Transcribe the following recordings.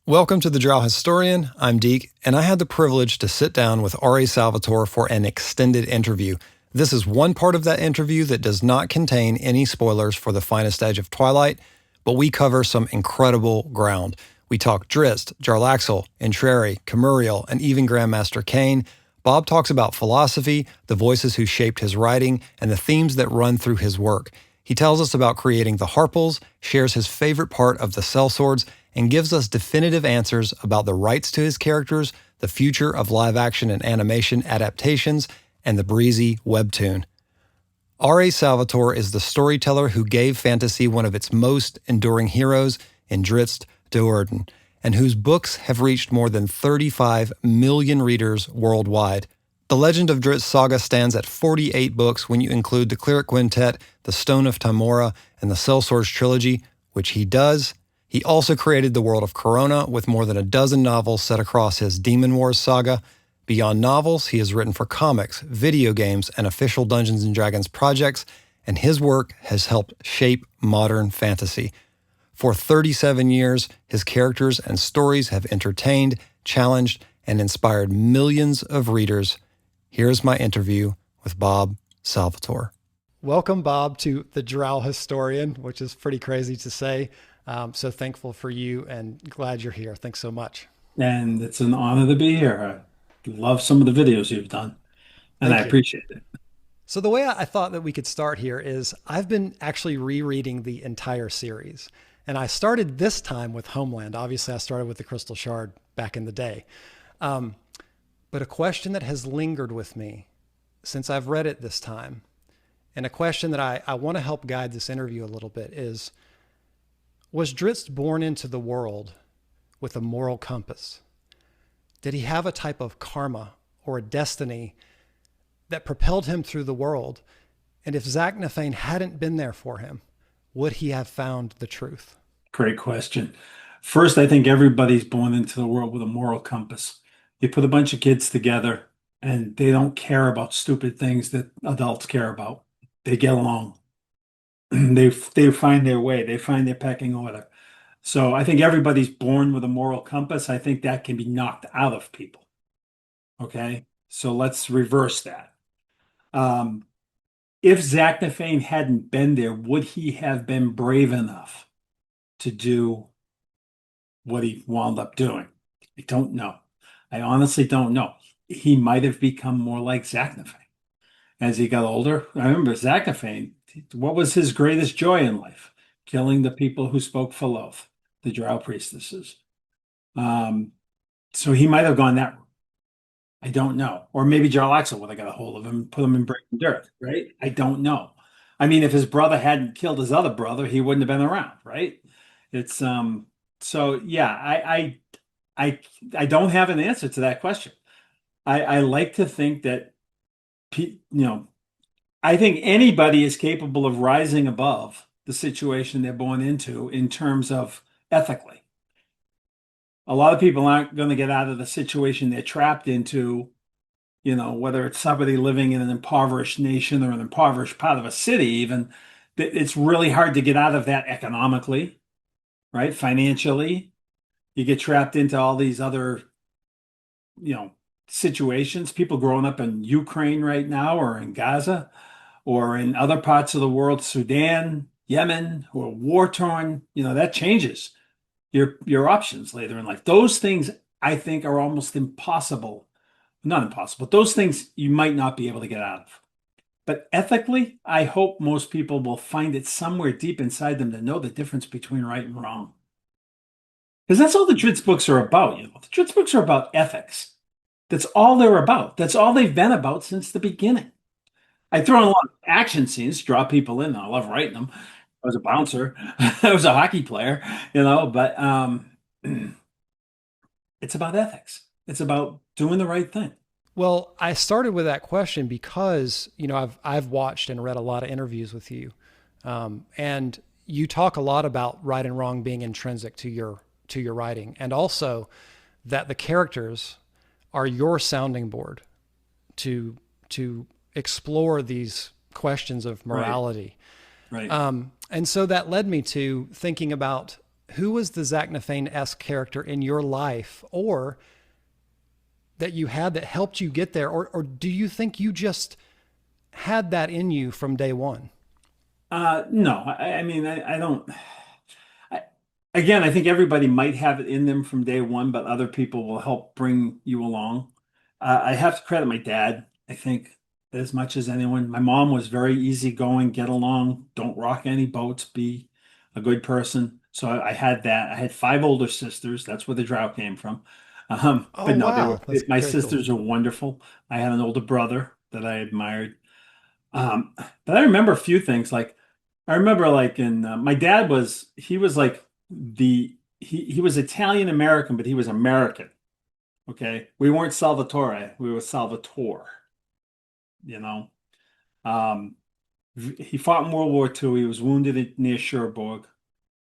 Welcome to the Drow Historian. I'm Deke, and I had the privilege to sit down with R.A. Salvatore for an extended interview. This is one part of that interview that does not contain any spoilers for the finest age of Twilight, but we cover some incredible ground. We talk Drizzt, Jarlaxle, Entreri, Kimmuriel, and even Grandmaster Kane. Bob talks about philosophy, the voices who shaped his writing, and the themes that run through his work. He tells us about creating the Harples, shares his favorite part of the Sellswords, and gives us definitive answers about the rights to his characters, the future of live action and animation adaptations, and the Breezy Webtoon. R.A. Salvatore is the storyteller who gave fantasy one of its most enduring heroes in Drizzt Do'Urden, and whose books have reached more than 35 million readers worldwide. The Legend of Drizzt saga stands at 48 books when you include the Cleric Quintet, the Stone of Tymora, and the Sellswords trilogy, which he does. He also created the world of Corona with more than a dozen novels set across his Demon Wars saga. Beyond novels, he has written for comics, video games, and official Dungeons & Dragons projects, and his work has helped shape modern fantasy. For 37 years, his characters and stories have entertained, challenged, and inspired millions of readers. Here's my interview with Bob Salvatore. Welcome, Bob, to the Drow Historian, which is pretty crazy to say. So thankful for you and glad you're here. Thanks so much. And it's an honor to be here. I love some of the videos you've done, and I Thank you. appreciate it. So the way I thought that we could start here is I've been actually rereading the entire series. And I started this time with Homeland. Obviously, I started with the Crystal Shard back in the day. But a question that has lingered with me since I've read it this time, and a question that I want to help guide this interview a little bit is, was Drizzt born into the world with a moral compass? Did he have a type of karma or a destiny that propelled him through the world? And if Zaknafein hadn't been there for him, would he have found the truth? Great question. First, I think everybody's born into the world with a moral compass. You put a bunch of kids together, and they don't care about stupid things that adults care about. They get along. They find their way. They find their pecking order. So I think everybody's born with a moral compass. I think that can be knocked out of people. Okay, so let's reverse that. Um, if Zaknafein hadn't been there, would he have been brave enough to do what he wound up doing? I don't know. I honestly don't know. He might have become more like Zaknafein as he got older. I remember Zaknafein, what was his greatest joy in life? Killing the people who spoke for love, the Drow priestesses. Um, so he might have gone that route. I don't know. Or maybe Jarlaxle would have got a hold of him and put him in breaking dirt, right? I don't know. I mean, if his brother hadn't killed his other brother, he wouldn't have been around, right? It's so yeah, I don't have an answer to that question. I like to think that I think anybody is capable of rising above the situation they're born into in terms of ethically. A lot of people aren't going to get out of the situation they're trapped into, whether it's somebody living in an impoverished nation or an impoverished part of a city, even, it's really hard to get out of that economically, right? Financially. You get trapped into all these other, you know, situations. People growing up in Ukraine right now or in Gaza or in other parts of the world, Sudan, Yemen, who are war torn, that changes your options later in life. Those things I think are almost impossible. Not impossible. Those things you might not be able to get out of. But ethically, I hope most people will find it somewhere deep inside them to know the difference between right and wrong. Because that's all the Drizzt books are about. The Drizzt books are about ethics. That's all they're about. That's all they've been about since the beginning. I throw in a lot of action scenes, draw people in. I love writing them. I was a bouncer. I was a hockey player, but it's about ethics. It's about doing the right thing. Well, I started with that question because I've watched and read a lot of interviews with you, and you talk a lot about right and wrong being intrinsic to your writing, and also that the characters are your sounding board to explore these questions of Right. morality. Right. And so that led me to thinking about who was the Zaknafein-esque character in your life, or that you had that helped you get there, or do you think you just had that in you from day one? No, I mean, I don't. I, Again, I think everybody might have it in them from day one, but other people will help bring you along. I have to credit my dad, I think, as much as anyone. My mom was very easygoing, get along, don't rock any boats, be a good person. So I had that. I had five older sisters. That's where the Drow came from. Oh But no, wow, that's my very cool. sisters are wonderful. I had an older brother that I admired. But I remember a few things. Like I remember, like in my dad was he was like he was Italian American, but he was American. Okay, we weren't Salvatore, we were Salvatore. You know, um, he fought in World War II. He was wounded near Cherbourg.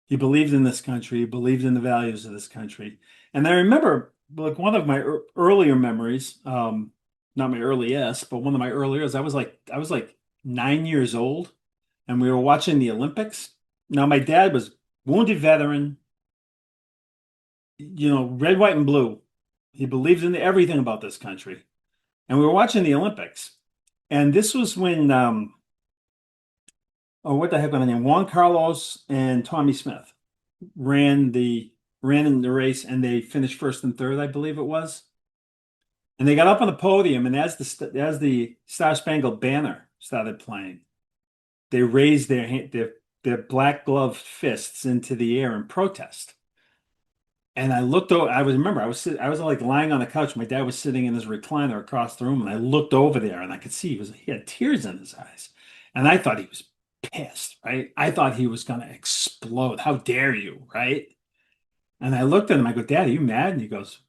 He believed in this country. He believed in the values of this country. And I remember, like one of my earlier memories, not my earliest, but one of my earliest. I was like 9 years old, and we were watching the Olympics. Now my dad was wounded veteran, red, white, and blue. He believed in everything about this country, and we were watching the Olympics. And this was when, oh, what the heck was the name? Juan Carlos and Tommy Smith ran the ran in the race, and they finished first and third, I believe it was. And they got up on the podium, and as the Star Spangled Banner started playing, they raised their black gloved fists into the air in protest. And I looked over. I was like lying on the couch. My dad was sitting in his recliner across the room, and I looked over there, and I could see he had tears in his eyes, and I thought he was pissed, right? I thought he was going to explode. How dare you, right? And I looked at him. I go, Dad, are you mad? And he goes,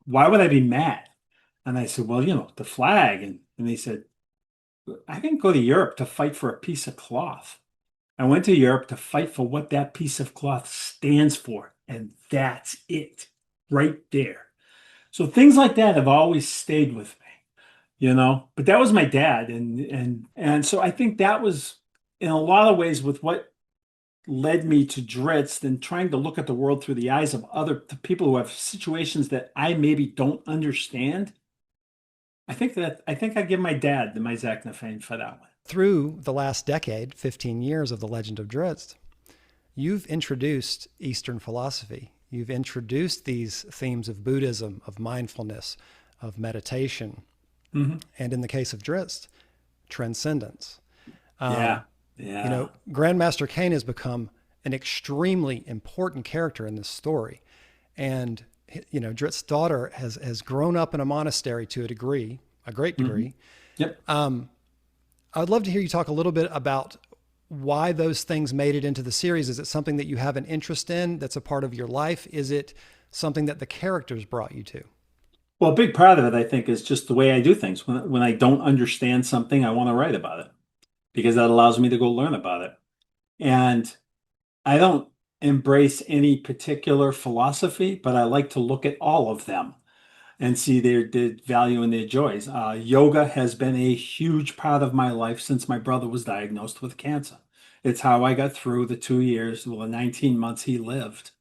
Why would I be mad? And I said, Well, the flag. And he said, I didn't go to Europe to fight for a piece of cloth. I went to Europe to fight for what that piece of cloth stands for. And that's it right there. So things like that have always stayed with me. But that was my dad. And so I think that was in a lot of ways with what led me to Drizzt and trying to look at the world through the eyes of other people who have situations that I maybe don't understand. I think I give my dad the my Zaknafein for that one. Through the last decade, 15 years of the Legend of Drizzt, you've introduced Eastern philosophy. You've introduced these themes of Buddhism, of mindfulness, of meditation, Hmm. and in the case of Drizzt, transcendence. Yeah, You yeah. know, Grandmaster Kane has become an extremely important character in this story. And, Drizzt's daughter has grown up in a monastery to a degree, a great Hmm. degree. Yep. I would love to hear you talk a little bit about why those things made it into the series. Is it something that you have an interest in that's a part of your life? Is it something that the characters brought you to? Well, a big part of it, I think, is just the way I do things. When I don't understand something, I want to write about it because that allows me to go learn about it. And I don't embrace any particular philosophy, but I like to look at all of them and see their value and their joys. Yoga has been a huge part of my life since my brother was diagnosed with cancer. It's how I got through the 2 years, well, the 19 months he lived,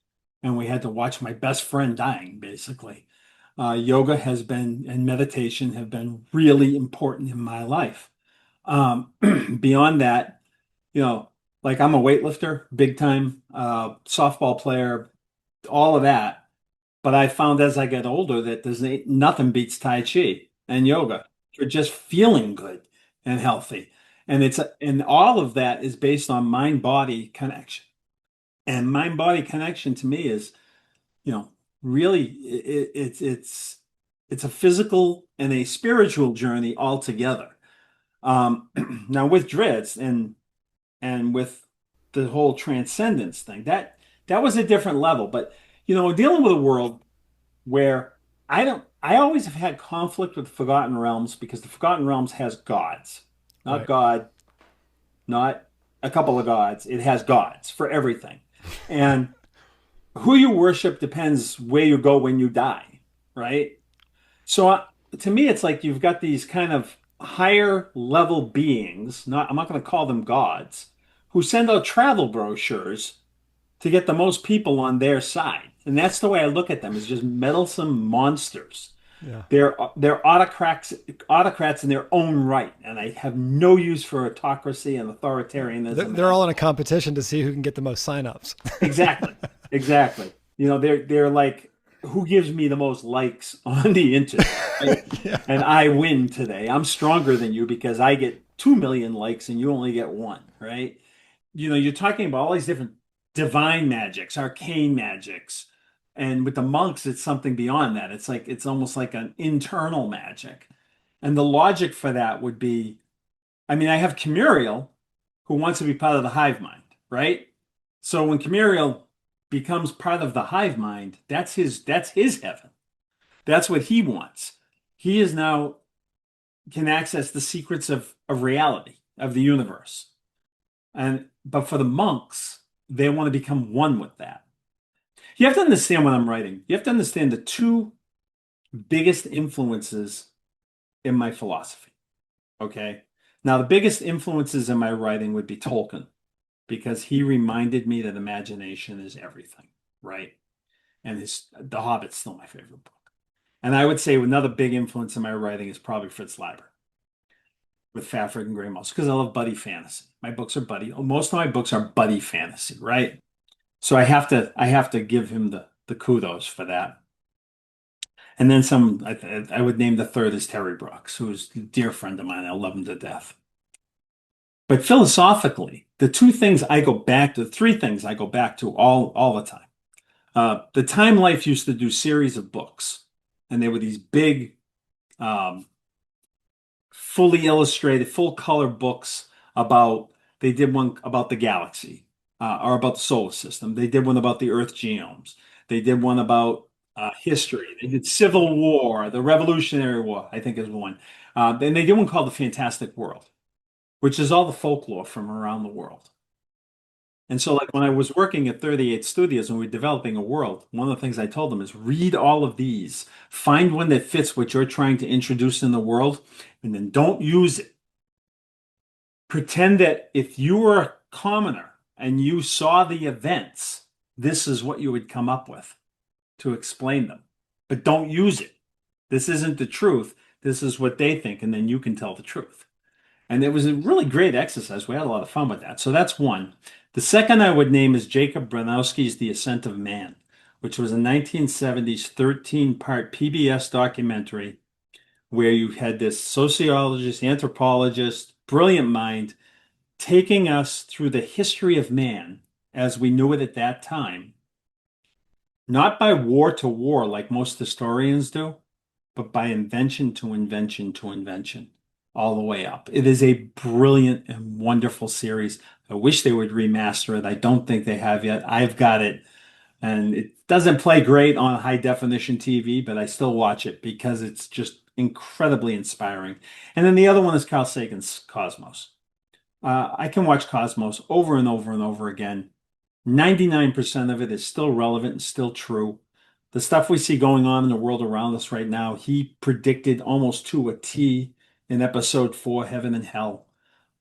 and we had to watch my best friend dying, basically. Yoga has been and meditation have been really important in my life. Um, Beyond that, you know, like I'm a weightlifter, big time, softball player, all of that. But I found as I get older that nothing beats Tai Chi and yoga for just feeling good and healthy. And all of that is based on mind-body connection. And mind-body connection to me is, you know, really it's a physical and a spiritual journey altogether. Um, Now with Drizzt and with the whole transcendence thing, that was a different level. But dealing with a world where I always have had conflict with Forgotten Realms because the Forgotten Realms has gods, not Right. God, not a couple of gods. It has gods for everything. And who you worship depends where you go when you die, right? So to me, it's like you've got these kind of higher level beings, I'm not going to call them gods, who send out travel brochures to get the most people on their side. And that's the way I look at them, is just meddlesome monsters. Yeah. They're autocrats in their own right, and I have no use for autocracy and authoritarianism. They're all in a competition to see who can get the most signups. Exactly, exactly. They're like, who gives me the most likes on the internet, right? Yeah. And I win today. I'm stronger than you because I get 2 million likes and you only get one, right? You're talking about all these different divine magics, arcane magics, and with the monks, it's something beyond that. It's almost like an internal magic. And the logic for that would be, I mean, I have Kimmuriel who wants to be part of the hive mind, right? So when Kimmuriel becomes part of the hive mind, that's his heaven. That's what he wants. He is now can access the secrets of reality, of the universe. But for the monks, they want to become one with that. You have to understand what I'm writing. You have to understand the two biggest influences in my philosophy. Okay. Now, the biggest influences in my writing would be Tolkien, because he reminded me that imagination is everything, right? And The Hobbit's still my favorite book. And I would say another big influence in my writing is probably Fritz Leiber with Fafhrd and Grey Mouse, because I love buddy fantasy. My books are buddy. Most of my books are buddy fantasy, right? So I have to give him the kudos for that. And then some, I would name the third is Terry Brooks, who's a dear friend of mine. I love him to death. But philosophically, the three things I go back to all the time. The Time Life used to do series of books, and they were these big, um, fully illustrated, full color books about. They did one about the galaxy, or about the solar system. They did one about the Earth genomes. They did one about history. They did Civil War, the Revolutionary War, I think is one. Then they did one called The Fantastic World, which is all the folklore from around the world. And so, like when I was working at 38 Studios and we were developing a world, one of the things I told them is read all of these, find one that fits what you're trying to introduce in the world, and then don't use it. Pretend that if you were a commoner and you saw the events, this is what you would come up with to explain them. But don't use it. This isn't the truth. This is what they think, and then you can tell the truth. And it was a really great exercise. We had a lot of fun with that. So that's one. The second I would name is Jacob Bronowski's The Ascent of Man, which was a 1970s 13-part PBS documentary where you had this sociologist, anthropologist, brilliant mind taking us through the history of man as we knew it at that time, not by war to war like most historians do, but by invention to invention to invention, all the way up. It is a brilliant and wonderful series. I wish they would remaster it. I don't think they have yet. I've got it, and it doesn't play great on high definition TV, but I still watch it because it's just incredibly inspiring. And then the other one is Carl Sagan's Cosmos. I can watch Cosmos over and over and over again. 99% of it is still relevant and still true. The stuff we see going on in the world around us right now, he predicted almost to a T in episode 4, Heaven and Hell,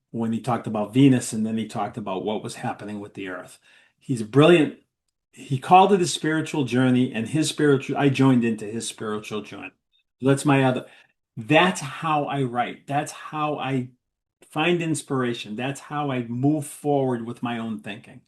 when he talked about Venus and then he talked about what was happening with the Earth. He's brilliant. He called it a spiritual journey, and I joined into his spiritual journey. That's how I write. That's how I find inspiration. That's how I move forward with my own thinking.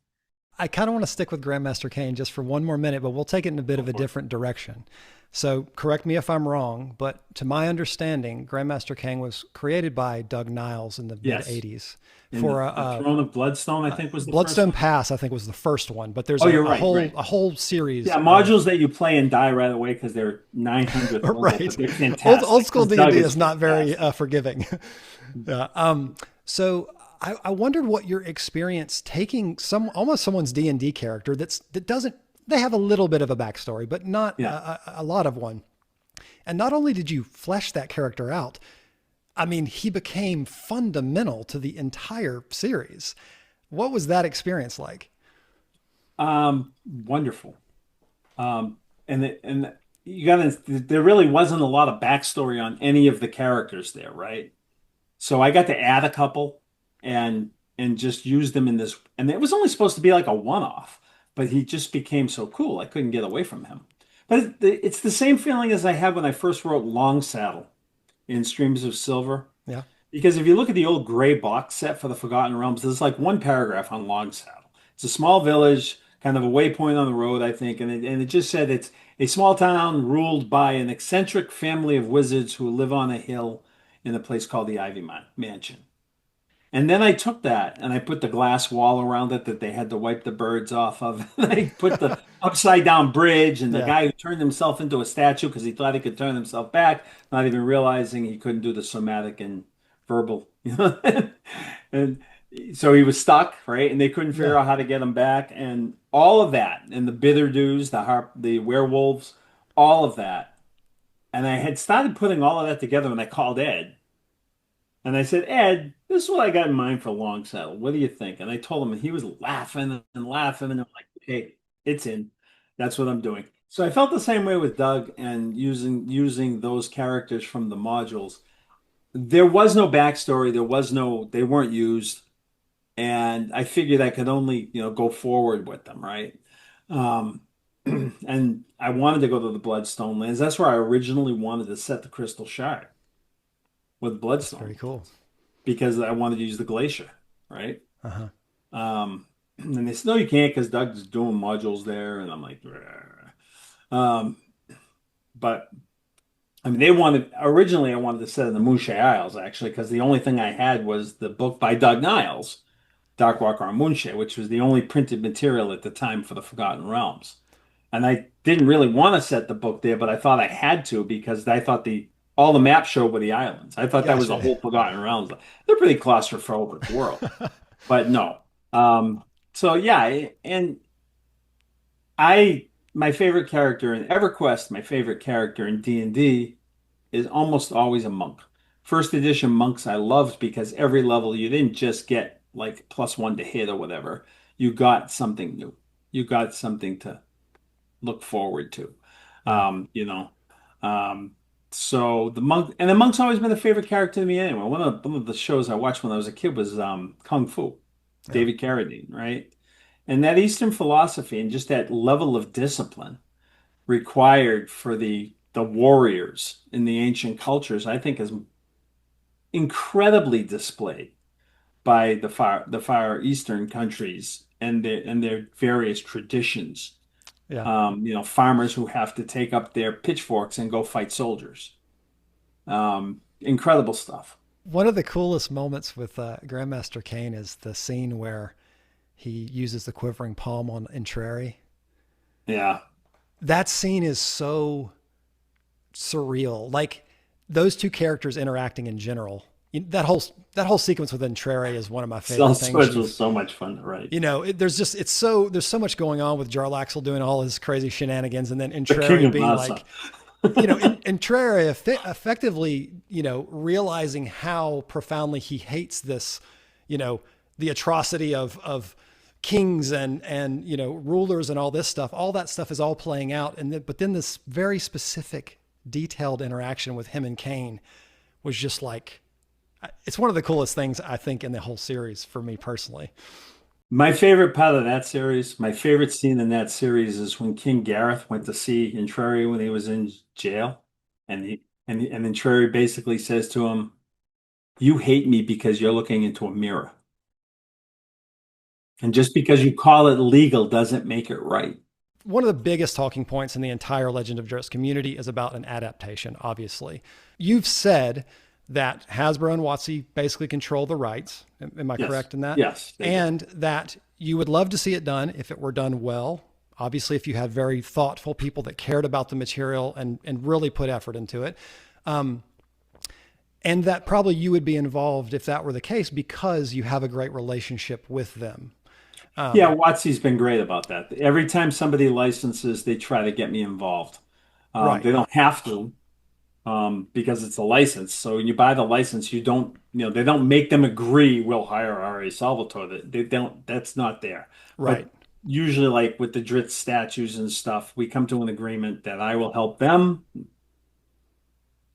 I kind of want to stick with Grandmaster Kane just for one more minute, but we'll take it in a bit Go of a for it. different direction. So correct me if I'm wrong, but to my understanding, Grandmaster Kane was created by Doug Niles in the mid Yes. 80s And for the Throne of Bloodstone, I think, was the first Bloodstone one. Pass, I think was the first one, but there's Oh, you're a right, whole right. a whole series Yeah, of modules that you play and die right away because they're 900th level, right. but they're Old fantastic. school Because Doug D&D is is not very fantastic. forgiving. Yeah. So I wondered what your experience taking almost someone's D&D character that doesn't they have a little bit of a backstory, but not Yeah. a lot of one. And not only did you flesh that character out, I mean, he became fundamental to the entire series. What was that experience like? Wonderful. And you gotta, there really wasn't a lot of backstory on any of the characters there, right? So I got to add a couple and just use them in this, and it was only supposed to be like a one-off. but he just became so cool. I couldn't get away from him. But it's the same feeling as I had when I first wrote Longsaddle in Streams of Silver. Yeah. Because if you look at the old gray box set for the Forgotten Realms, there's like one paragraph on Longsaddle. It's a small village, kind of a waypoint on the road, I think, and it just said it's a small town ruled by an eccentric family of wizards who live on a hill in a place called the Ivy Mansion. And then I took that and I put the glass wall around it that they had to wipe the birds off of. And I put the upside down bridge and the Yeah. guy who turned himself into a statue because he thought he could turn himself back, not even realizing he couldn't do the somatic and verbal, you know. And so he was stuck, right? And they couldn't figure Yeah. out how to get him back. And all of that, and the bitter dews, the werewolves, all of that. And I had started putting all of that together when I called Ed. And I said, Ed, this is what I got in mind for Longsaddle. What do you think? And I told him, and he was laughing and laughing. And I'm like, okay, it's in. That's what I'm doing. So I felt the same way with Doug and using those characters from the modules. There was no backstory. They weren't used. And I figured I could only, go forward with them, right? Um, and I wanted to go to the Bloodstone lands. That's where I originally wanted to set the Crystal Shard with That's very Bloodstone cool. because I wanted to use the glacier, right? Uh-huh. And they said, no, you can't because Doug's doing modules there. And I'm like, um, but I mean, originally I wanted to set in the Moonshae Isles actually, because the only thing I had was the book by Doug Niles, Dark Walker on Moonshae, which was the only printed material at the time for the Forgotten Realms. And I didn't really want to set the book there, but I thought I had to because I thought all the maps showed were the islands. I thought that was the Gotcha. whole Forgotten Realms. They're pretty claustrophobic world, but no. So yeah, and my favorite character in EverQuest, my favorite character in D&D is almost always a monk. First edition monks I loved because every level you didn't just get like +1 to hit or whatever. You got something new. You got something to look forward to. Yeah. Um, you know. Um, so the monk's always been a favorite character to me anyway. One of the shows I watched when I was a kid was Kung Fu, Yeah. David Carradine, right? And that Eastern philosophy and just that level of discipline required for the warriors in the ancient cultures, I think is incredibly displayed by the Far Eastern countries and their various traditions. Yeah. Farmers who have to take up their pitchforks and go fight soldiers. Incredible stuff. One of the coolest moments with Grandmaster Kane is the scene where he uses the quivering palm on Entreri. Yeah. That scene is so surreal. Like those two characters interacting in general. That whole sequence with Entreri is one of my favorite things. Sellswords was so much fun to write. There's so much going on with Jarlaxle doing all his crazy shenanigans, and then The King Entreri of being Massa. like, Entreri effectively, realizing how profoundly he hates this, the atrocity of kings and rulers and all this stuff. All that stuff is all playing out, but then this very specific, detailed interaction with him and Kane was just like, it's one of the coolest things I think in the whole series for me personally. My favorite part of that series, my favorite scene in that series is when King Gareth went to see Entreri when he was in jail, and Entreri basically says to him, "You hate me because you're looking into a mirror, and just because you call it legal doesn't make it right." One of the biggest talking points in the entire Legend of Drizzt community is about an adaptation, obviously. You've said that Hasbro and WotC basically control the rights. Am I Yes, correct in that? yes, they do. And that you would love to see it done if it were done well. Obviously, if you had very thoughtful people that cared about the material and really put effort into it. And that probably you would be involved if that were the case because you have a great relationship with them. Yeah, WotC's been great about that. Every time somebody licenses, they try to get me involved. Right. They don't have to, because it's a license. So when you buy the license, they don't make them agree we'll hire R.A. Salvatore. They don't, that's not there. Right. But usually, like with the Drizzt statues and stuff, we come to an agreement that I will help them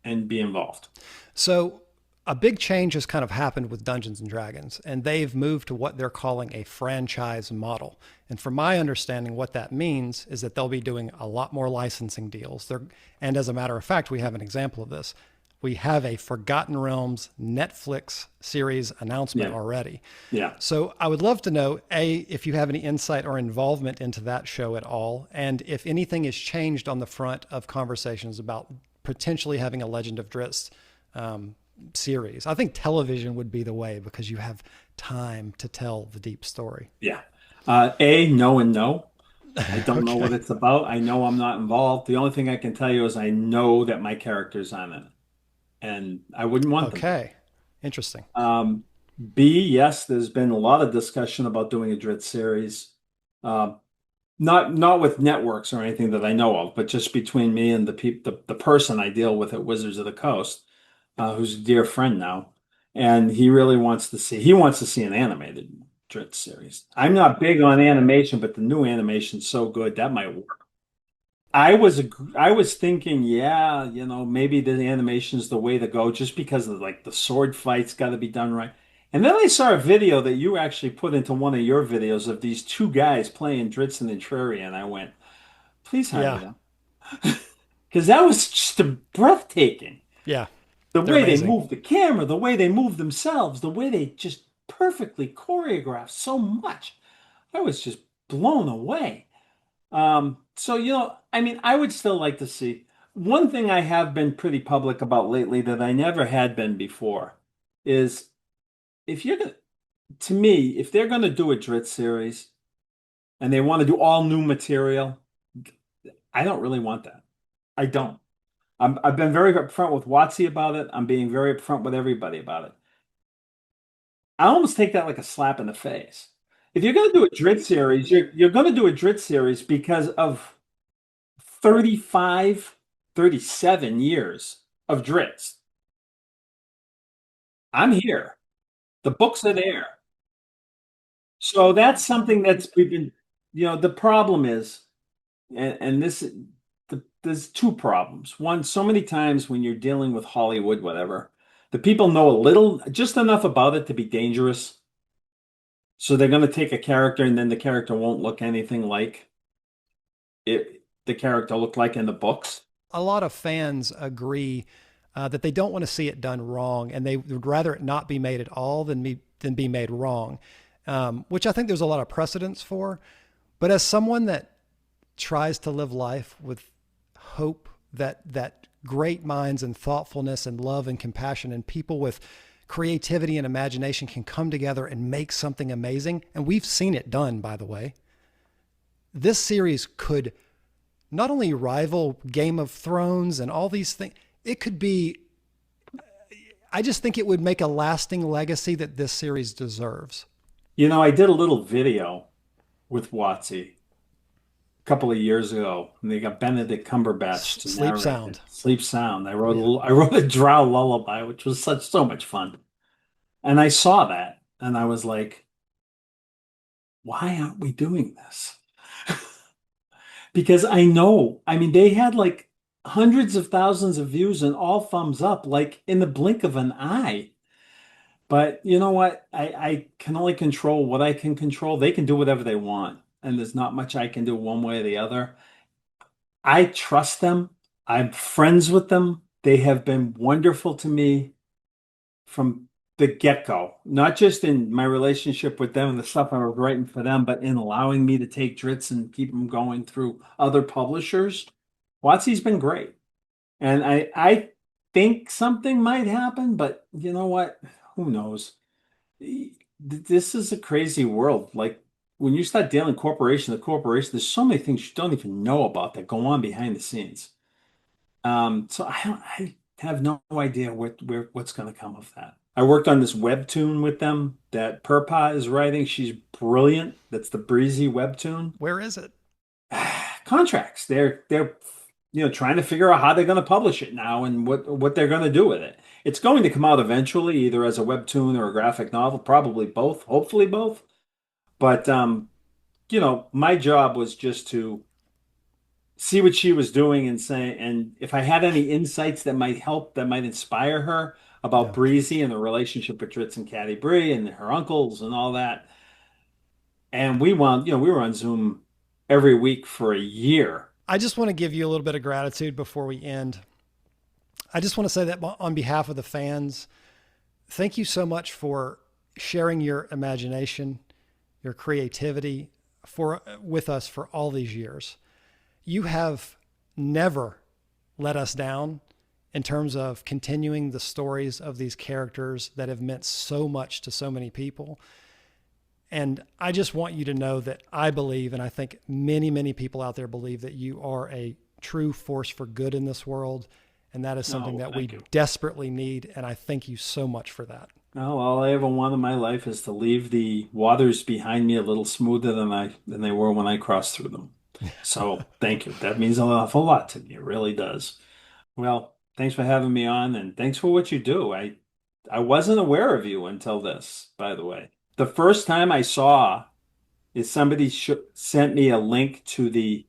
and be involved. So a big change has kind of happened with Dungeons and Dragons, and they've moved to what they're calling a franchise model. And from my understanding, what that means is that they'll be doing a lot more licensing deals. And as a matter of fact, we have an example of this. We have a Forgotten Realms Netflix series announcement Yeah. already. Yeah. So I would love to know, A, if you have any insight or involvement into that show at all, and if anything has changed on the front of conversations about potentially having a Legend of Drizzt series. I think television would be the way because you have time to tell the deep story. Yeah. No and no. I don't know what Okay. it's about. I know I'm not involved. The only thing I can tell you is I know that my character's on it, and I wouldn't want them to. Okay. Interesting. B, yes, there's been a lot of discussion about doing a Drizzt series. Uh, not with networks or anything that I know of, but just between me and the person I deal with at Wizards of the Coast, who's a dear friend now, and he wants to see an animated Drizzt series. I'm not big on animation, but the new animation's so good that might work. I was thinking, yeah, maybe the animation's the way to go, just because of like the sword fights got to be done right. And then I saw a video that you actually put into one of your videos of these two guys playing Drizzt and Entreri, and I went, please hire Yeah. them. Because that was just breathtaking. Yeah. The They're way they amazing. move the camera, the way they move themselves, the way they just perfectly choreograph so much. I was just blown away. So, I mean, I would still like to see. One thing I have been pretty public about lately that I never had been before is if you're gonna, to me, if they're gonna do a Drizzt series and they want to do all new material, I don't really want that. I don't. I've been very upfront with Watsy about it. I'm being very upfront with everybody about it. I almost take that like a slap in the face. If you're going to do a Drizzt series, you're going to do a Drizzt series because of 35, 37 years of Drizzt. I'm here. The books are there. So that's something that's we've been, the problem is, and there's two problems. One, so many times when you're dealing with Hollywood, whatever, the people know a little, just enough about it to be dangerous. So they're going to take a character and then the character won't look anything like the character looked like in the books. A lot of fans agree that they don't want to see it done wrong, and they would rather it not be made at all than be made wrong, which I think there's a lot of precedence for. But as someone that tries to live life with hope that great minds and thoughtfulness and love and compassion and people with creativity and imagination can come together and make something amazing, and we've seen it done, by the way. This series could not only rival Game of Thrones and all these things, it could be, I just think it would make a lasting legacy that this series deserves. I did a little video with Watsy a couple of years ago, and they got Benedict Cumberbatch to Sleep narrate it. Sound. Sleep Sound. Yeah. I wrote a Drow lullaby, which was so much fun. And I saw that, and I was like, why aren't we doing this? Because I mean, they had like hundreds of thousands of views and all thumbs up, like in the blink of an eye. But you know what? I can only control what I can control. They can do whatever they want, and there's not much I can do one way or the other. I trust them. I'm friends with them. They have been wonderful to me from the get-go, not just in my relationship with them and the stuff I was writing for them, but in allowing me to take Drizzt and keep them going through other publishers. Watsy's been great. And I think something might happen, but you know what? Who knows? This is a crazy world. Like when you start dealing corporation to corporation, there's so many things you don't even know about that go on behind the scenes. So I have no idea what's going to come of that. I worked on this webtoon with them that Purpa is writing. She's brilliant. That's the Breezy webtoon. Where is it? Contracts. They're trying to figure out how they're going to publish it now and what they're going to do with it. It's going to come out eventually, either as a webtoon or a graphic novel, probably both, hopefully both. But my job was just to see what she was doing and say, and if I had any insights that might help, that might inspire her, about Yeah. Breezy and the relationship with Drizzt and Caddy Bree and her uncles and all that. And we were on Zoom every week for a year. I just want to give you a little bit of gratitude before we end. I just want to say that on behalf of the fans, thank you so much for sharing your imagination, your creativity with us for all these years. You have never let us down in terms of continuing the stories of these characters that have meant so much to so many people. And I just want you to know that I believe, and I think many, many people out there believe, that you are a true force for good in this world. And that is something that we desperately need. And I thank you so much for that. No, all I ever want in my life is to leave the waters behind me a little smoother than they were when I crossed through them. So thank you. That means an awful lot to me. It really does. Well, thanks for having me on, and thanks for what you do. I wasn't aware of you until this, by the way. The first time I saw is somebody sent me a link to the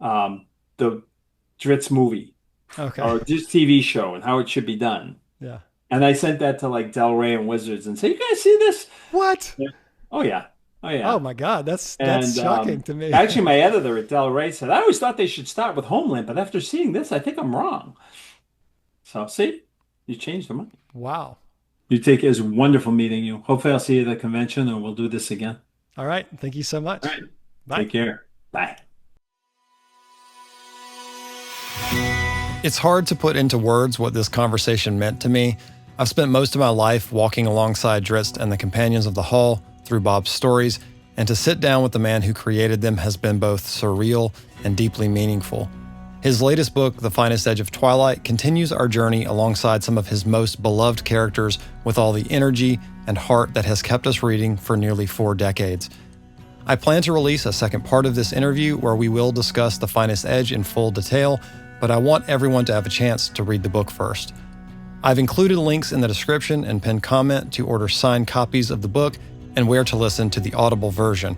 Drizzt movie or this TV show and how it should be done. Yeah. And I sent that to like Del Rey and Wizards and say, "You guys see this?" What? Yeah. Oh yeah. Oh yeah. Oh my God, that's And shocking to me. actually, my editor at Del Rey said, "I always thought they should start with Homeland, but after seeing this, I think I'm wrong." So see, you changed the mind. Wow. You take it as wonderful meeting you. Hopefully, I'll see you at the convention, and we'll do this again. All right. Thank you so much. All right. Bye. Take care. Bye. It's hard to put into words what this conversation meant to me. I've spent most of my life walking alongside Drizzt and the Companions of the Hall through Bob's stories, and to sit down with the man who created them has been both surreal and deeply meaningful. His latest book, The Finest Edge of Twilight, continues our journey alongside some of his most beloved characters with all the energy and heart that has kept us reading for nearly 4 decades. I plan to release a second part of this interview where we will discuss The Finest Edge in full detail, but I want everyone to have a chance to read the book first. I've included links in the description and pinned comment to order signed copies of the book and where to listen to the Audible version.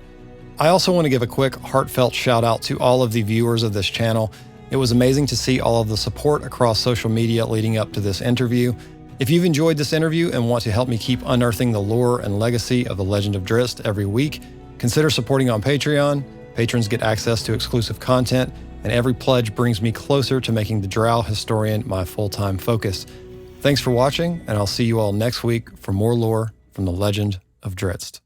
I also want to give a quick heartfelt shout out to all of the viewers of this channel. It was amazing to see all of the support across social media leading up to this interview. If you've enjoyed this interview and want to help me keep unearthing the lore and legacy of the Legend of Drizzt every week, consider supporting on Patreon. Patrons get access to exclusive content, and every pledge brings me closer to making the Drow Historian my full-time focus. Thanks for watching, and I'll see you all next week for more lore from the Legend of Drizzt.